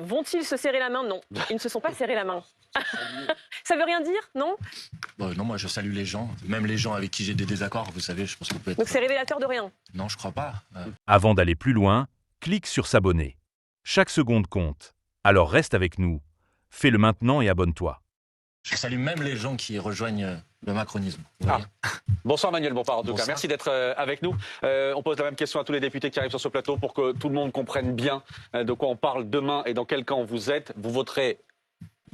vont-ils se serrer la main? Non, ils ne se sont pas serrés la main. Ça veut rien dire, non? Non, moi je salue les gens, même les gens avec qui j'ai des désaccords, vous savez, je pense qu'on peut être... Donc c'est révélateur de rien? Non, je crois pas. Avant d'aller plus loin, clique sur s'abonner. Chaque seconde compte. Alors reste avec nous. Fais-le maintenant et abonne-toi. Je salue même les gens qui rejoignent le macronisme. Vous voyez. Bonsoir Manuel Bompard, en tout cas. Bonsoir. Merci d'être avec nous. On pose la même question à tous les députés qui arrivent sur ce plateau pour que tout le monde comprenne bien de quoi on parle demain et dans quel camp vous êtes. Vous voterez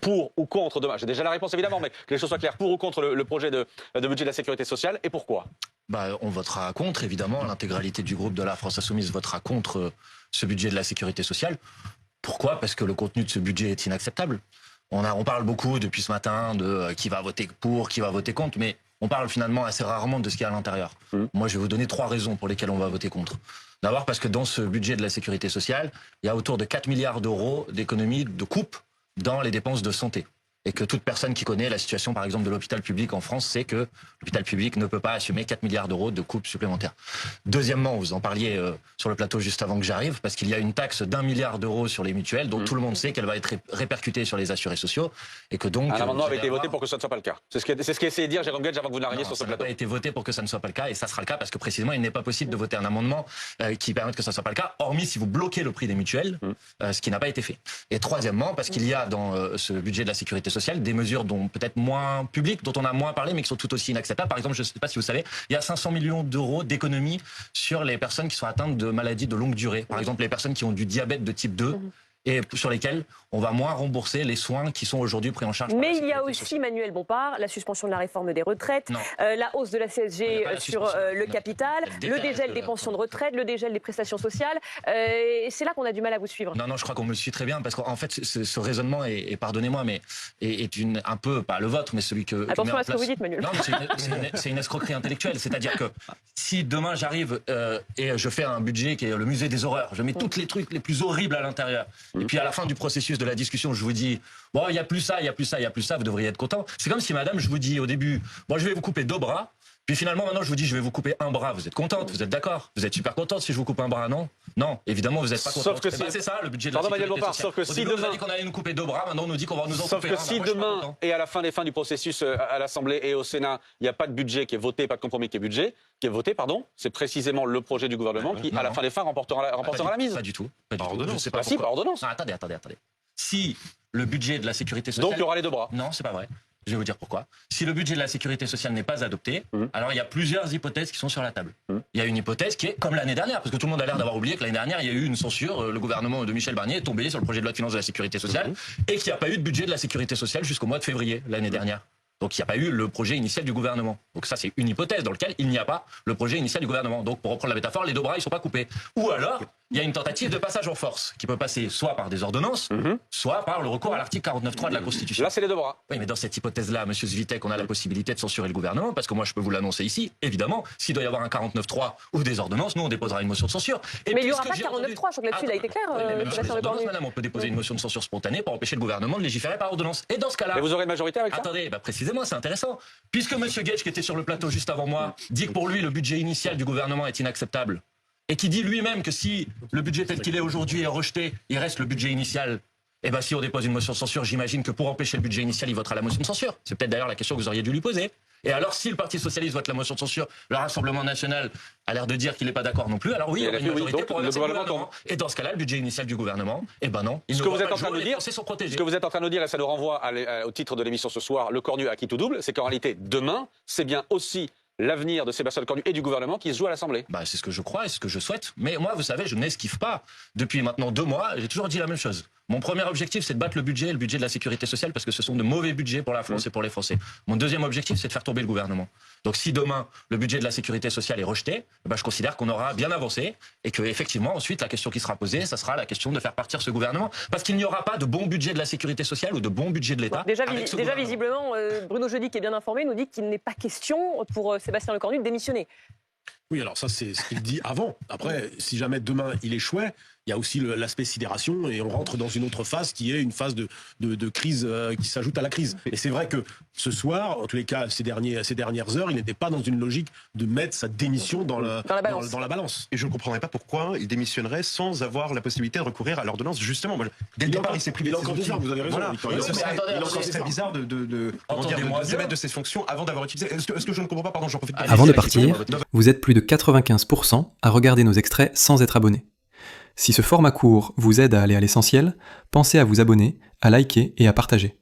pour ou contre demain? J'ai déjà la réponse évidemment, mais que les choses soient claires. Pour ou contre le projet de budget de la sécurité sociale et pourquoi? On votera contre, évidemment. L'intégralité du groupe de la France Insoumise votera contre ce budget de la sécurité sociale. Pourquoi? Parce que le contenu de ce budget est inacceptable. On parle beaucoup depuis ce matin de qui va voter pour, qui va voter contre, mais on parle finalement assez rarement de ce qu'il y a à l'intérieur. Moi, je vais vous donner 3 raisons pour lesquelles on va voter contre. D'abord parce que dans ce budget de la sécurité sociale, il y a autour de 4 milliards d'euros d'économies, de coupes dans les dépenses de santé. Et que toute personne qui connaît la situation, par exemple, de l'hôpital public en France, sait que l'hôpital public ne peut pas assumer 4 milliards d'euros de coupes supplémentaires. Deuxièmement, vous en parliez sur le plateau juste avant que j'arrive, parce qu'il y a une taxe d'1 milliard d'euros sur les mutuelles, dont tout le monde sait qu'elle va être répercutée sur les assurés sociaux, et que donc... Un amendement avait été voté pour que ça ne soit pas le cas. C'est ce qu'a essayé de dire Jérôme Guedj avant que vous n'arriviez sur ce plateau. Ça n'a pas été voté pour que ça ne soit pas le cas, et ça sera le cas parce que précisément, il n'est pas possible de voter un amendement qui permette que ça ne soit pas le cas, hormis si vous bloquez le prix des mutuelles, ce qui n'a pas été fait. Et troisièmement, parce qu'il y a dans ce budget de la sécurité sociale des mesures peut-être moins publiques, dont on a moins parlé, mais qui sont tout aussi inacceptables. Par exemple, je ne sais pas si vous savez, il y a 500 millions d'euros d'économies sur les personnes qui sont atteintes de maladies de longue durée. Par exemple, les personnes qui ont du diabète de type 2, et sur lesquelles on va moins rembourser les soins qui sont aujourd'hui pris en charge. Mais il y a aussi, Manuel Bompard, la suspension de la réforme des retraites, la hausse de la CSG sur le capital, le dégel des pensions de retraite, le dégel des prestations sociales. Et c'est là qu'on a du mal à vous suivre. Non, je crois qu'on me suit très bien, parce qu'en fait, ce raisonnement est pardonnez-moi, mais est un peu, pas le vôtre, mais celui que... Attention à ce que vous dites, Manuel. Non, c'est une escroquerie intellectuelle. C'est-à-dire que si demain j'arrive et je fais un budget qui est le musée des horreurs, je mets tous les trucs les plus horribles à l'intérieur, et puis à la fin du processus de la discussion, je vous dis, bon, il y a plus ça, il y a plus ça, il y a plus ça, vous devriez être content. C'est comme si, madame, je vous dis au début, bon, je vais vous couper 2 bras, puis finalement, maintenant, je vous dis, je vais vous couper 1 bras. Vous êtes contente, vous êtes d'accord? Vous êtes super contente si je vous coupe 1 bras, non? Non, évidemment, vous n'êtes pas contente. Sauf que c'est ça, le budget de la sécurité sociale. Sauf que si demain... demain... on a dit qu'on allait nous couper 2 bras, maintenant on nous dit qu'on va nous en couper 1. Sauf que si demain, et à la fin des fins du processus à l'Assemblée et au Sénat, il n'y a pas de budget qui est voté, pas de compromis qui est voté, c'est précisément le projet du gouvernement qui, à la fin des fins, remportera la mise. Pas du tout. Par ordonnance. Je sais pas Si, par ordonnance. Non, attendez. Si le budget de la sécurité sociale... Donc il y aura les 2 bras. Non, c'est pas vrai. Je vais vous dire pourquoi. Si le budget de la sécurité sociale n'est pas adopté, alors il y a plusieurs hypothèses qui sont sur la table. Il y a une hypothèse qui est comme l'année dernière, parce que tout le monde a l'air d'avoir oublié que l'année dernière, il y a eu une censure, le gouvernement de Michel Barnier est tombé sur le projet de loi de finances de la sécurité sociale, et qu'il n'y a pas eu de budget de la sécurité sociale jusqu'au mois de février l'année dernière. Donc il n'y a pas eu le projet initial du gouvernement. Donc ça c'est une hypothèse dans laquelle il n'y a pas le projet initial du gouvernement. Donc pour reprendre la métaphore, les 2 bras ils ne sont pas coupés. Ou alors il y a une tentative de passage en force qui peut passer soit par des ordonnances, soit par le recours à l'article 49.3 de la Constitution. Là c'est les 2 bras. Oui, mais dans cette hypothèse-là, monsieur Svitek, on a la possibilité de censurer le gouvernement, parce que moi je peux vous l'annoncer ici, évidemment, s'il doit y avoir un 49.3 ou des ordonnances, nous on déposera une motion de censure. Mais il n'y aura pas de 49.3, je crois que là-dessus il a été clair. Madame, on peut déposer une motion de censure spontanée pour empêcher le gouvernement de légiférer par ordonnance. Et dans ce cas-là... Et vous aurez une majorité avec ça? Attendez, précisément, c'est intéressant. Puisque monsieur Guedj, qui était sur le plateau juste avant moi, dit que pour lui le budget initial du gouvernement est inacceptable, et qui dit lui-même que si le budget tel qu'il est aujourd'hui est rejeté, il reste le budget initial. Et si on dépose une motion de censure, j'imagine que pour empêcher le budget initial, il votera la motion de censure. C'est peut-être d'ailleurs la question que vous auriez dû lui poser. Et alors, si le Parti Socialiste vote la motion de censure, le Rassemblement National a l'air de dire qu'il n'est pas d'accord non plus, alors oui, il y aura une majorité pour renverser le gouvernement. Et dans ce cas-là, le budget initial du gouvernement, non. Ce que vous êtes en train de dire, ce que vous êtes en train de dire, et ça nous renvoie au titre de l'émission ce soir, le cornu à qui tout double, c'est qu'en réalité, demain, c'est bien aussi l'avenir de Sébastien Lecornu et du gouvernement qui se joue à l'Assemblée. C'est ce que je crois et ce que je souhaite. Mais moi, vous savez, je n'esquive pas. Depuis maintenant 2 mois, j'ai toujours dit la même chose. Mon premier objectif, c'est de battre le budget de la sécurité sociale, parce que ce sont de mauvais budgets pour la France et pour les Français. Mon deuxième objectif, c'est de faire tomber le gouvernement. Donc si demain, le budget de la sécurité sociale est rejeté, je considère qu'on aura bien avancé et que effectivement, ensuite, la question qui sera posée, ça sera la question de faire partir ce gouvernement. Parce qu'il n'y aura pas de bon budget de la sécurité sociale ou de bon budget de l'État. Déjà visiblement, Bruno Jeudi, qui est bien informé, nous dit qu'il n'est pas question pour Sébastien Lecornu de démissionner. Oui, alors ça, c'est ce qu'il dit avant. Après, si jamais demain il échouait, il y a aussi l'aspect sidération et on rentre dans une autre phase qui est une phase de crise qui s'ajoute à la crise. Et c'est vrai que ce soir, en tous les cas, ces dernières heures, il n'était pas dans une logique de mettre sa démission dans la balance. Et je ne comprendrais pas pourquoi il démissionnerait sans avoir la possibilité de recourir à l'ordonnance. Justement, dès le départ, il s'est privé de ses outils. Vous avez raison. Voilà. C'est très bizarre de se mettre de ses fonctions avant d'avoir utilisé. Est-ce que je ne comprends pas, pardon, j'en profite. Avant de partir, vous êtes plus de 95% à regarder nos extraits sans être abonné. Si ce format court vous aide à aller à l'essentiel, pensez à vous abonner, à liker et à partager.